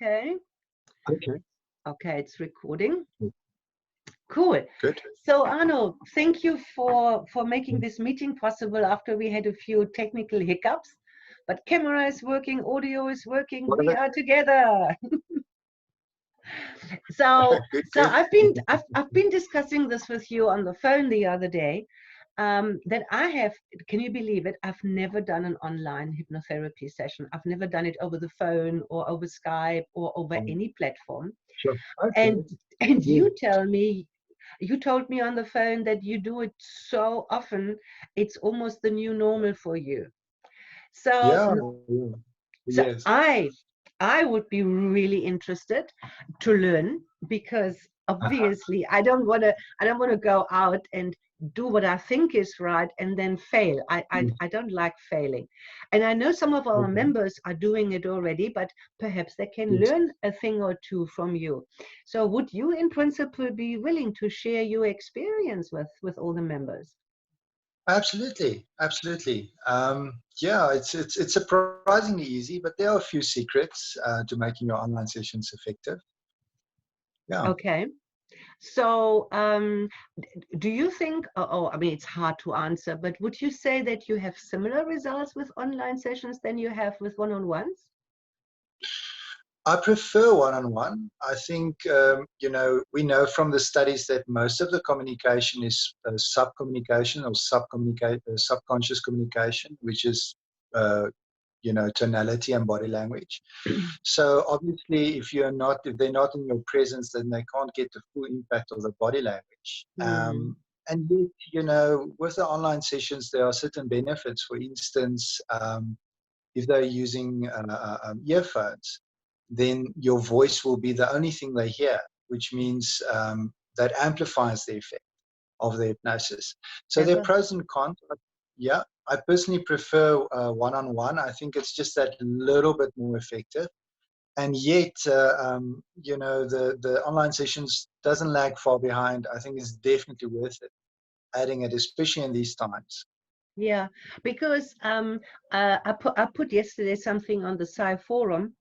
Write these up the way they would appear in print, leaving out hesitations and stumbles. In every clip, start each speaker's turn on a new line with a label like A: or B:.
A: Okay.
B: Okay.
A: Okay, it's recording.
B: Mm.
A: Cool.
B: Good.
A: So Arno, thank you for making this meeting possible after we had a few technical hiccups. But camera is working, audio is working,
B: What
A: we
B: about
A: are together. So
B: good,
A: so
B: good.
A: I've been discussing this with you on the phone the other day. That I have, can you believe it? I've never done an online hypnotherapy session. I've never done it over the phone or over Skype or over any platform.
B: Sure. Okay.
A: And and
B: Yeah.
A: you told me on the phone that you do it so often, it's almost the new normal for you. So
B: Yeah. Yeah.
A: so
B: Yes.
A: I would be really interested to learn, because
B: Uh-huh.
A: obviously I don't want to go out and do what I think is right and then fail.
B: Mm.
A: I don't like failing. And I know some of our
B: Okay.
A: members are doing it already, but perhaps they can
B: Yes.
A: learn a thing or two from you. So would you in principle be willing to share your experience with all the members?
B: Absolutely. Absolutely. Yeah, it's surprisingly easy, but there are a few secrets to making your online sessions effective. Yeah.
A: Okay. So, do you think, I mean, it's hard to answer, but would you say that you have similar results with online sessions than you have with one-on-ones?
B: I prefer one-on-one. I think, we know from the studies that most of the communication is sub-communication or subconscious communication, which is, uh, tonality and body language. So obviously, if they're not in your presence, then they can't get the full impact of the body language.
A: Hmm.
B: And yet, with the online sessions, there are certain benefits. For instance, if they're using earphones, then your voice will be the only thing they hear, which means that amplifies the effect of the hypnosis. So there are
A: Clever.
B: pros and cons. But yeah, I personally prefer one-on-one. I think it's just that little bit more effective. And yet, the online sessions doesn't lag far behind. I think it's definitely worth it, adding it, especially in these times.
A: Yeah, because I put yesterday something on the Sci forum,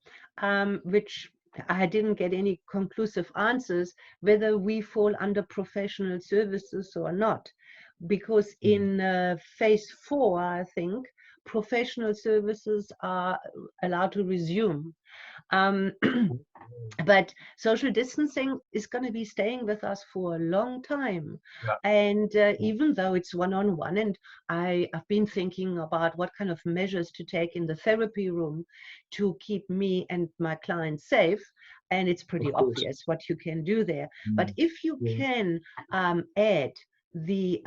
A: which I didn't get any conclusive answers whether we fall under professional services or not. Because
B: Mm.
A: in phase 4, I think professional services are allowed to resume. Um, but social distancing is going to be staying with us for a long time.
B: Yeah.
A: And
B: Yeah.
A: even though it's one-on-one, and I've been thinking about what kind of measures to take in the therapy room to keep me and my clients safe. And it's
B: Of
A: pretty
B: course.
A: obvious what you can do there. But
B: Mm.
A: if you
B: Yeah.
A: can add the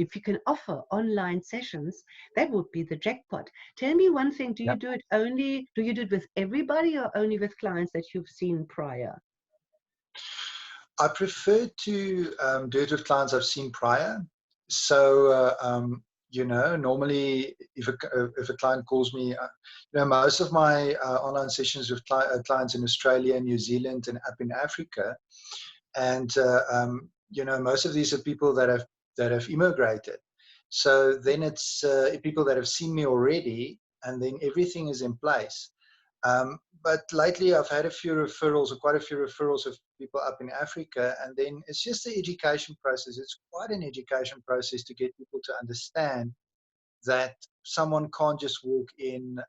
A: if you can offer online sessions, that would be the jackpot. Tell me one thing, do
B: Yeah.
A: you do it with everybody or only with clients that you've seen prior?
B: I prefer to do it with clients I've seen prior. So, normally if a client calls me, most of my online sessions with clients in Australia, New Zealand, and up in Africa, and most of these are people that have immigrated. So then it's people that have seen me already, and then everything is in place. But lately, I've had a few referrals, or quite a few referrals of people up in Africa, and then it's just the education process. It's quite an education process to get people to understand that someone can't just walk in,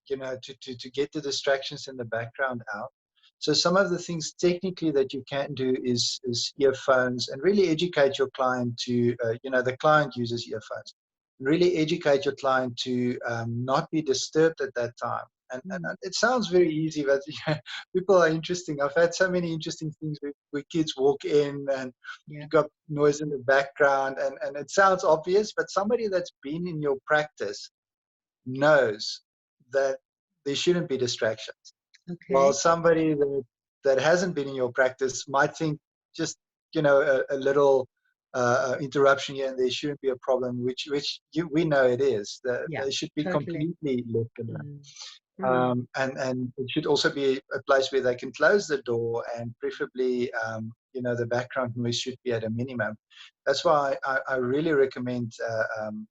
B: to get the distractions in the background out. So some of the things technically that you can do is earphones, and really educate your client to, the client uses earphones. Really educate your client to not be disturbed at that time. And
A: Mm.
B: it sounds very easy, but people are interesting. I've had so many interesting things where kids walk in and
A: Yeah.
B: you got noise in the background, and it sounds obvious, but somebody that's been in your practice knows that there shouldn't be distractions. While
A: Okay.
B: somebody that hasn't been in your practice might think just, a little interruption here and there shouldn't be a problem, which we know it is.
A: Yeah.
B: They should be
A: Totally.
B: completely left alone.
A: Mm. Mm.
B: And it should also be a place where they can close the door, and preferably, the background noise should be at a minimum. That's why I really recommend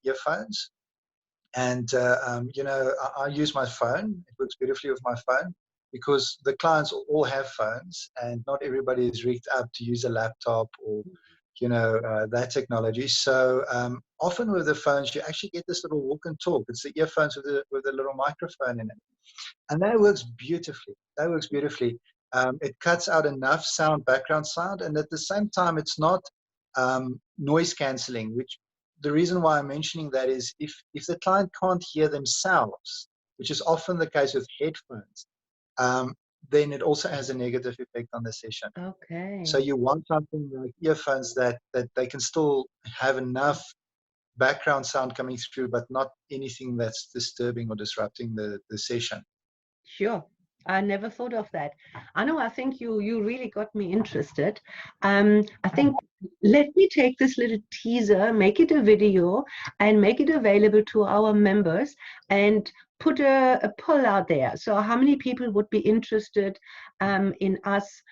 B: earphones. And you know, I use my phone. It works beautifully with my phone because the clients all have phones, and not everybody is rigged up to use a laptop or, you know, that technology. So often with the phones, you actually get this little walk and talk. It's the earphones with a little microphone in it, and that works beautifully. That works beautifully. It cuts out enough sound, background sound, and at the same time, it's not noise cancelling, which the reason why I'm mentioning that is if the client can't hear themselves, which is often the case with headphones, then it also has a negative effect on the session.
A: Okay.
B: So you want something like earphones that they can still have enough background sound coming through, but not anything that's disturbing or disrupting the session.
A: Sure. I never thought of that. Arno, I think you really got me interested. I think let me take this little teaser, make it a video, and make it available to our members, and put a poll out there. So how many people would be interested in us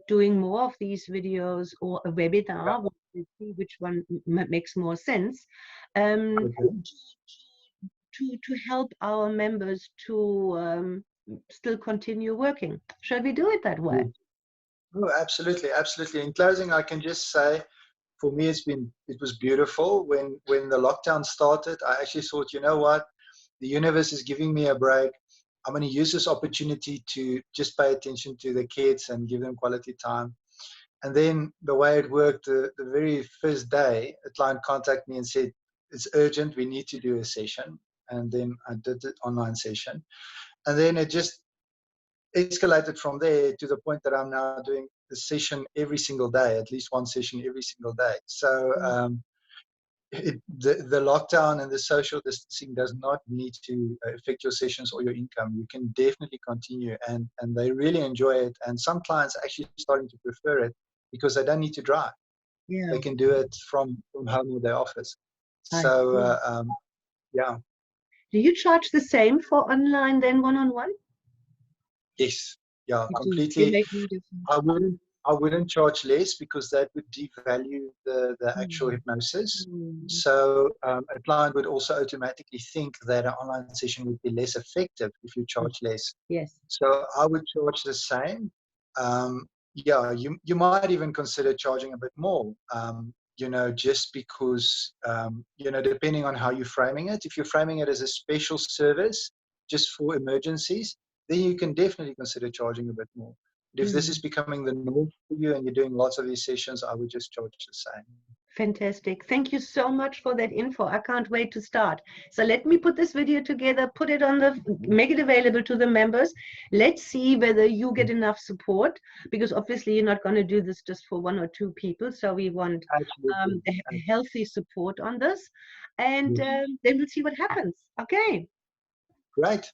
A: doing more of these videos or a webinar? We'll see which one makes more sense. To help our members to still continue working. Shall we do it that way?
B: Oh, absolutely, absolutely. In closing, I can just say, for me, it was beautiful. When the lockdown started, I actually thought, you know what, the universe is giving me a break. I'm going to use this opportunity to just pay attention to the kids and give them quality time. And then the way it worked, the very first day, a client contacted me and said, it's urgent, we need to do a session. And then I did the online session. And then it just escalated from there to the point that I'm now doing the session every single day, at least one session every single day. So the lockdown and the social distancing does not need to affect your sessions or your income. You can definitely continue, and they really enjoy it. And some clients are actually starting to prefer it because they don't need to drive.
A: Yeah.
B: They can do it from home or their office.
A: I
B: So yeah.
A: Do you charge the same for online than one-on-one?
B: Yes. Yeah.
A: You
B: Completely.
A: make no difference.
B: I wouldn't charge less because that would devalue the actual hypnosis. So a client would also automatically think that an online session would be less effective if you charge less.
A: Yes.
B: So I would charge the same. Yeah, you might even consider charging a bit more. You know, just because you know, depending on how you're framing it. If you're framing it as a special service just for emergencies, then you can definitely consider charging a bit more. But if this is becoming the norm for you and you're doing lots of these sessions, I would just charge the same.
A: Fantastic. Thank you so much for that info. I can't wait to start. So let me put this video together, put it on make it available to the members. Let's see whether you get enough support, because obviously you're not going to do this just for one or two people. So we want a healthy support on this, and then we'll see what happens. Okay.
B: Great.